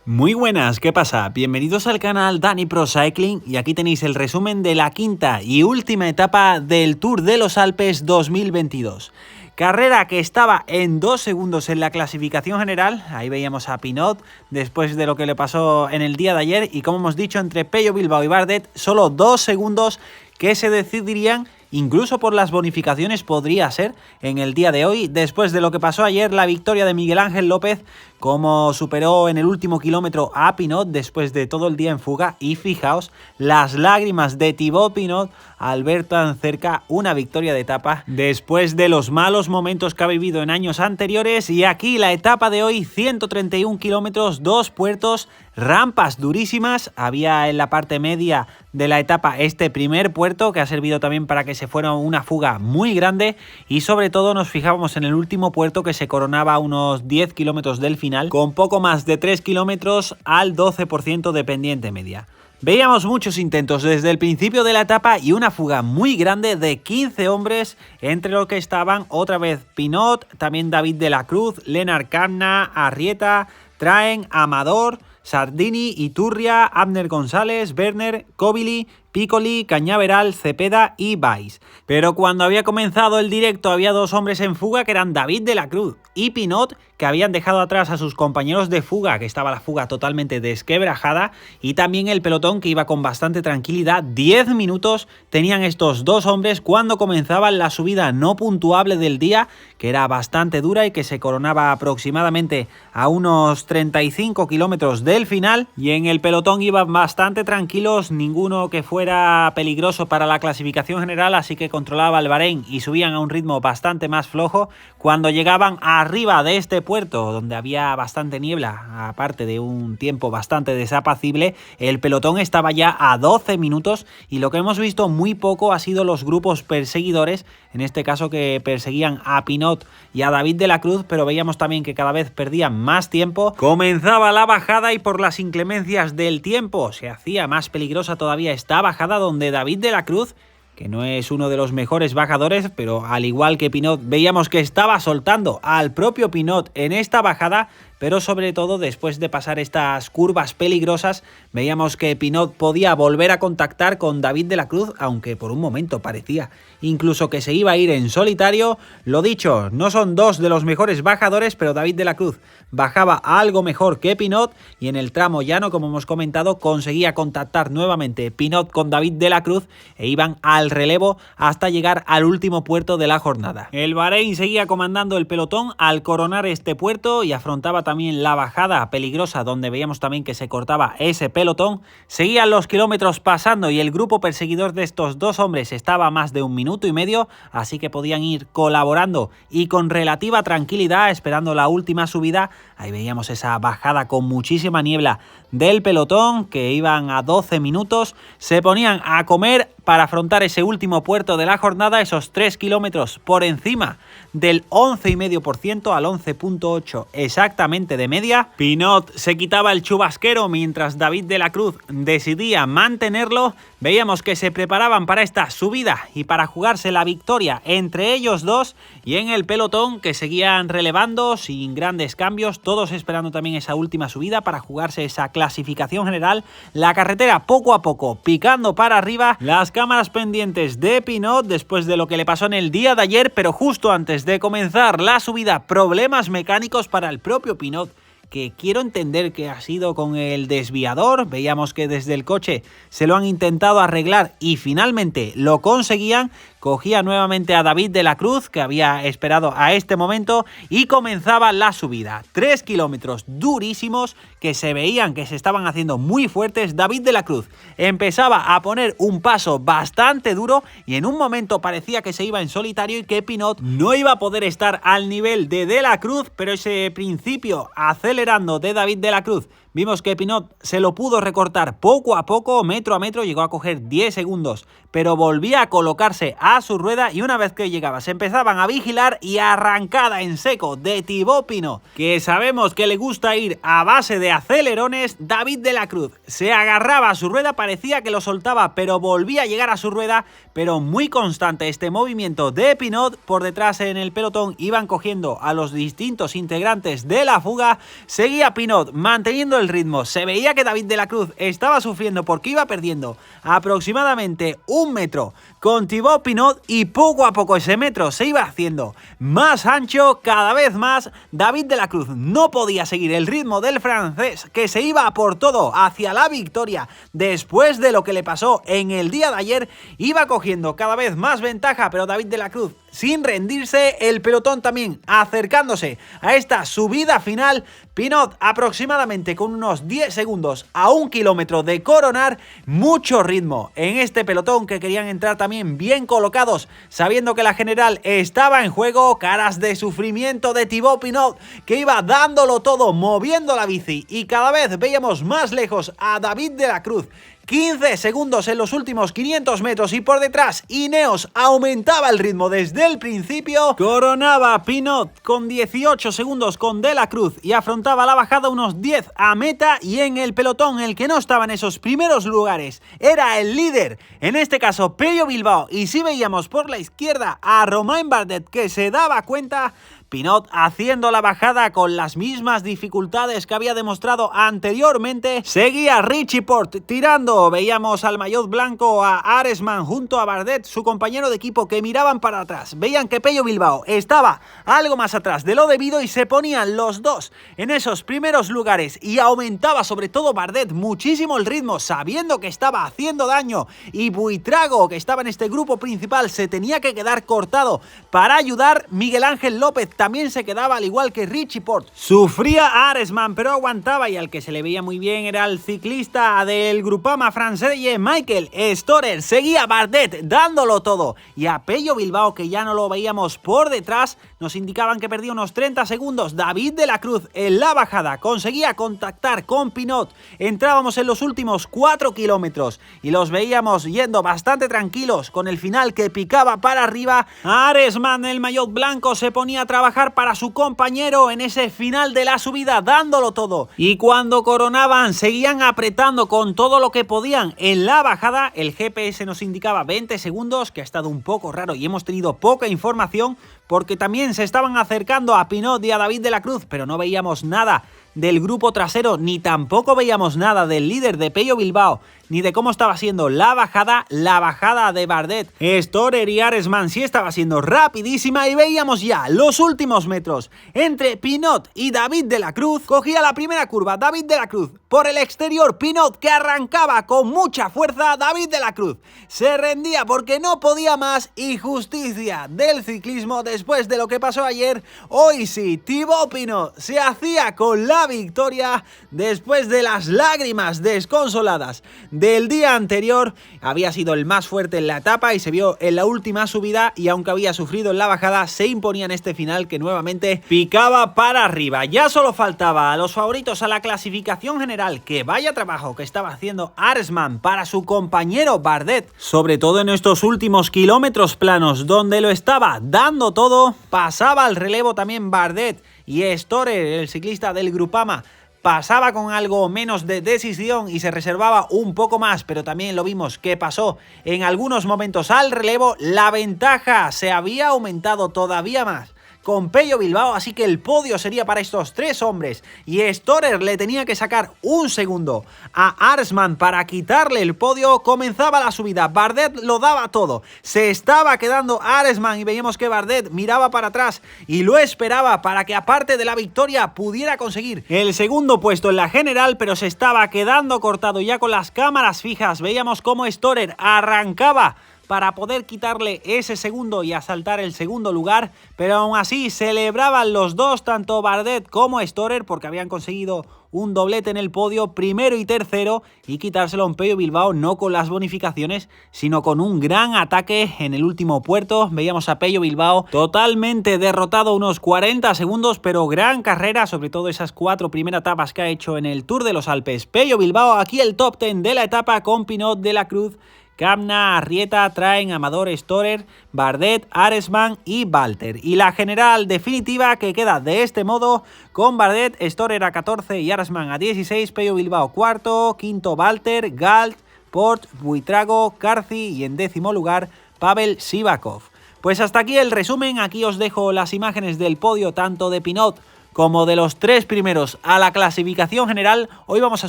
Muy buenas, ¿qué pasa? Bienvenidos al canal Dani Pro Cycling y aquí tenéis el resumen de la quinta y última etapa del Tour de los Alpes 2022. Carrera que estaba en 2 segundos en la clasificación general, ahí veíamos a Pinot después de lo que le pasó en el día de ayer y como hemos dicho entre Pello Bilbao y Bardet, solo 2 segundos que se decidirían. Incluso por las bonificaciones podría ser en el día de hoy, después de lo que pasó ayer, la victoria de Miguel Ángel López, como superó en el último kilómetro a Pinot después de todo el día en fuga. Y fijaos, las lágrimas de Thibaut Pinot al ver tan cerca una victoria de etapa después de los malos momentos que ha vivido en años anteriores. Y aquí la etapa de hoy, 131 kilómetros, 2 puertos, rampas durísimas. Había en la parte media de la etapa este primer puerto que ha servido también para que se fuera una fuga muy grande y sobre todo nos fijábamos en el último puerto que se coronaba a unos 10 kilómetros del final con poco más de 3 kilómetros al 12% de pendiente media. Veíamos muchos intentos desde el principio de la etapa y una fuga muy grande de 15 hombres, entre los que estaban otra vez Pinot, también David de la Cruz, Lennart Kämna, Arrieta, Traen, Amador, Sardini, Iturria, Abner González, Werner, Kobili, Piccoli, Cañaveral, Cepeda y Valls. Pero cuando había comenzado el directo había 2 hombres en fuga que eran David de la Cruz y Pinot, que habían dejado atrás a sus compañeros de fuga, que estaba la fuga totalmente desquebrajada, y también el pelotón que iba con bastante tranquilidad. 10 minutos tenían estos 2 hombres cuando comenzaba la subida no puntuable del día, que era bastante dura y que se coronaba aproximadamente a unos 35 kilómetros del final, y en el pelotón iban bastante tranquilos, ninguno que fuera peligroso para la clasificación general, así que controlaba el Bahrein y subían a un ritmo bastante más flojo. Cuando llegaban arriba de este puerto, donde había bastante niebla, aparte de un tiempo bastante desapacible, el pelotón estaba ya a 12 minutos y lo que hemos visto muy poco ha sido los grupos perseguidores, en este caso que perseguían a Pinot y a David de la Cruz, pero veíamos también que cada vez perdían más tiempo. Comenzaba la bajada y por las inclemencias del tiempo se hacía más peligrosa todavía esta bajada, donde David de la Cruz, que no es uno de los mejores bajadores, pero al igual que Pinot, veíamos que estaba soltando al propio Pinot en esta bajada, pero sobre todo después de pasar estas curvas peligrosas, veíamos que Pinot podía volver a contactar con David de la Cruz, aunque por un momento parecía incluso que se iba a ir en solitario. Lo dicho, no son 2 de los mejores bajadores, pero David de la Cruz bajaba algo mejor que Pinot y en el tramo llano, como hemos comentado, conseguía contactar nuevamente Pinot con David de la Cruz e iban al relevo hasta llegar al último puerto de la jornada. El Bahrein seguía comandando el pelotón al coronar este puerto y afrontaba también la bajada peligrosa, donde veíamos también que se cortaba ese pelotón. Seguían los kilómetros pasando y el grupo perseguidor de estos 2 hombres estaba a más de 1 minuto y medio, así que podían ir colaborando y con relativa tranquilidad esperando la última subida. Ahí veíamos esa bajada con muchísima niebla del pelotón, que iban a 12 minutos, se ponían a comer para afrontar ese último puerto de la jornada, esos 3 kilómetros por encima del 11,5% al 11,8% exactamente de media. Pinot se quitaba el chubasquero mientras David de la Cruz decidía mantenerlo. Veíamos que se preparaban para esta subida y para jugarse la victoria entre ellos 2, y en el pelotón que seguían relevando sin grandes cambios, todos esperando también esa última subida para jugarse esa clasificación general. La carretera poco a poco picando para arriba, las cámaras pendientes de Pinot después de lo que le pasó en el día de ayer, pero justo antes de comenzar la subida, problemas mecánicos para el propio Pinot, que quiero entender que ha sido con el desviador. Veíamos que desde el coche se lo han intentado arreglar y finalmente lo conseguían. Cogía nuevamente a David de la Cruz, que había esperado a este momento, y comenzaba la subida. 3 kilómetros durísimos que se veían que se estaban haciendo muy fuertes. David de la Cruz empezaba a poner un paso bastante duro y en un momento parecía que se iba en solitario y que Pinot no iba a poder estar al nivel de la Cruz, pero ese principio acelerando de David de la Cruz, vimos que Pinot se lo pudo recortar poco a poco, metro a metro, llegó a coger 10 segundos, pero volvía a colocarse a a su rueda y una vez que llegaba se empezaban a vigilar y arrancada en seco de Thibaut Pinot, que sabemos que le gusta ir a base de acelerones. David de la Cruz se agarraba a su rueda, parecía que lo soltaba pero volvía a llegar a su rueda, pero muy constante este movimiento de Pinot. Por detrás en el pelotón iban cogiendo a los distintos integrantes de la fuga, seguía Pinot manteniendo el ritmo, se veía que David de la Cruz estaba sufriendo porque iba perdiendo aproximadamente 1 metro con Thibaut Pinot y poco a poco ese metro se iba haciendo más ancho, cada vez más. David de la Cruz no podía seguir el ritmo del francés, que se iba por todo hacia la victoria después de lo que le pasó en el día de ayer. Iba cogiendo cada vez más ventaja, pero David de la Cruz sin rendirse, el pelotón también acercándose a esta subida final. Pinot aproximadamente con unos 10 segundos a 1 kilómetro de coronar. Mucho ritmo en este pelotón que querían entrar también bien colocados, sabiendo que la general estaba en juego. Caras de sufrimiento de Thibaut Pinot, que iba dándolo todo, moviendo la bici, y cada vez veíamos más lejos a David de la Cruz. 15 segundos en los últimos 500 metros y por detrás Ineos aumentaba el ritmo desde el principio. Coronaba Pinot con 18 segundos con De la Cruz y afrontaba la bajada unos 10 a meta, y en el pelotón el que no estaba en esos primeros lugares era el líder, en este caso Pello Bilbao, y si veíamos por la izquierda a Romain Bardet, que se daba cuenta. Pinot haciendo la bajada con las mismas dificultades que había demostrado anteriormente. Seguía Richie Porte tirando, veíamos al maillot blanco, a Arensman junto a Bardet, su compañero de equipo, que miraban para atrás. Veían que Pello Bilbao estaba algo más atrás de lo debido y se ponían los dos en esos primeros lugares, y aumentaba sobre todo Bardet muchísimo el ritmo, sabiendo que estaba haciendo daño, y Buitrago, que estaba en este grupo principal, se tenía que quedar cortado para ayudar. Miguel Ángel López también se quedaba, al igual que Richie Porte. Sufría Arensman, pero aguantaba, y al que se le veía muy bien era el ciclista del Groupama francés, Michael Storer. Seguía Bardet dándolo todo, y a Pello Bilbao, que ya no lo veíamos por detrás, nos indicaban que perdía unos 30 segundos. David de la Cruz en la bajada conseguía contactar con Pinot. Entrábamos en los últimos 4 kilómetros y los veíamos yendo bastante tranquilos, con el final que picaba para arriba. Arensman, el maillot blanco, se ponía a trabajar para su compañero en ese final de la subida, dándolo todo, y cuando coronaban seguían apretando con todo lo que podían en la bajada. El GPS nos indicaba 20 segundos, que ha estado un poco raro y hemos tenido poca información porque también se estaban acercando a Pinot y a David de la Cruz, pero no veíamos nada del grupo trasero, ni tampoco veíamos nada del líder de Pello Bilbao, ni de cómo estaba siendo la bajada de Bardet. Storer y Arensman sí estaba siendo rapidísima, y veíamos ya los últimos metros entre Pinot y David de la Cruz. Cogía la primera curva David de la Cruz por el exterior, Pinot, que arrancaba con mucha fuerza. David de la Cruz se rendía porque no podía más, y justicia del ciclismo después de lo que pasó ayer. Hoy sí, Thibaut Pinot se hacía con la victoria después de las lágrimas desconsoladas del día anterior. Había sido el más fuerte en la etapa y se vio en la última subida, y aunque había sufrido en la bajada, se imponía en este final que nuevamente picaba para arriba. Ya solo faltaba a los favoritos a la clasificación general, que vaya trabajo que estaba haciendo Arensman para su compañero Bardet, sobre todo en estos últimos kilómetros planos donde lo estaba dando todo. Pasaba al relevo también Bardet, y Storer, el ciclista del Groupama, pasaba con algo menos de decisión y se reservaba un poco más, pero también lo vimos que pasó en algunos momentos al relevo. La ventaja se había aumentado todavía más con Pello Bilbao, así que el podio sería para estos tres hombres, y Storer le tenía que sacar 1 segundo a Arensman para quitarle el podio. Comenzaba la subida, Bardet lo daba todo, se estaba quedando Arensman, y veíamos que Bardet miraba para atrás y lo esperaba para que, aparte de la victoria, pudiera conseguir el segundo puesto en la general, pero se estaba quedando cortado ya con las cámaras fijas. Veíamos cómo Storer arrancaba para poder quitarle ese segundo y asaltar el segundo lugar, pero aún así celebraban los dos, tanto Bardet como Storer, porque habían conseguido un doblete en el podio, primero y tercero, y quitárselo a un Pello Bilbao no con las bonificaciones, sino con un gran ataque en el último puerto. Veíamos a Pello Bilbao totalmente derrotado, unos 40 segundos, pero gran carrera, sobre todo esas 4 primeras etapas que ha hecho en el Tour de los Alpes. Pello Bilbao, aquí el top 10 de la etapa, con Pinot, de la Cruz, Kamna, Arrieta, Traen, Amador, Storer, Bardet, Aresman y Walter. Y la general definitiva que queda de este modo con Bardet, Storer a 14 y Aresman a 16, Pello Bilbao cuarto, quinto Walter, Galt, Port, Buitrago, Carci y en décimo lugar Pavel Sivakov. Pues hasta aquí el resumen, aquí os dejo las imágenes del podio tanto de Pinot como de los 3 primeros a la clasificación general. Hoy vamos a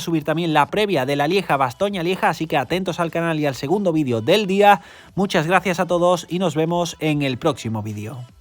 subir también la previa de la Lieja-Bastoña-Lieja, así que atentos al canal y al segundo vídeo del día. Muchas gracias a todos y nos vemos en el próximo vídeo.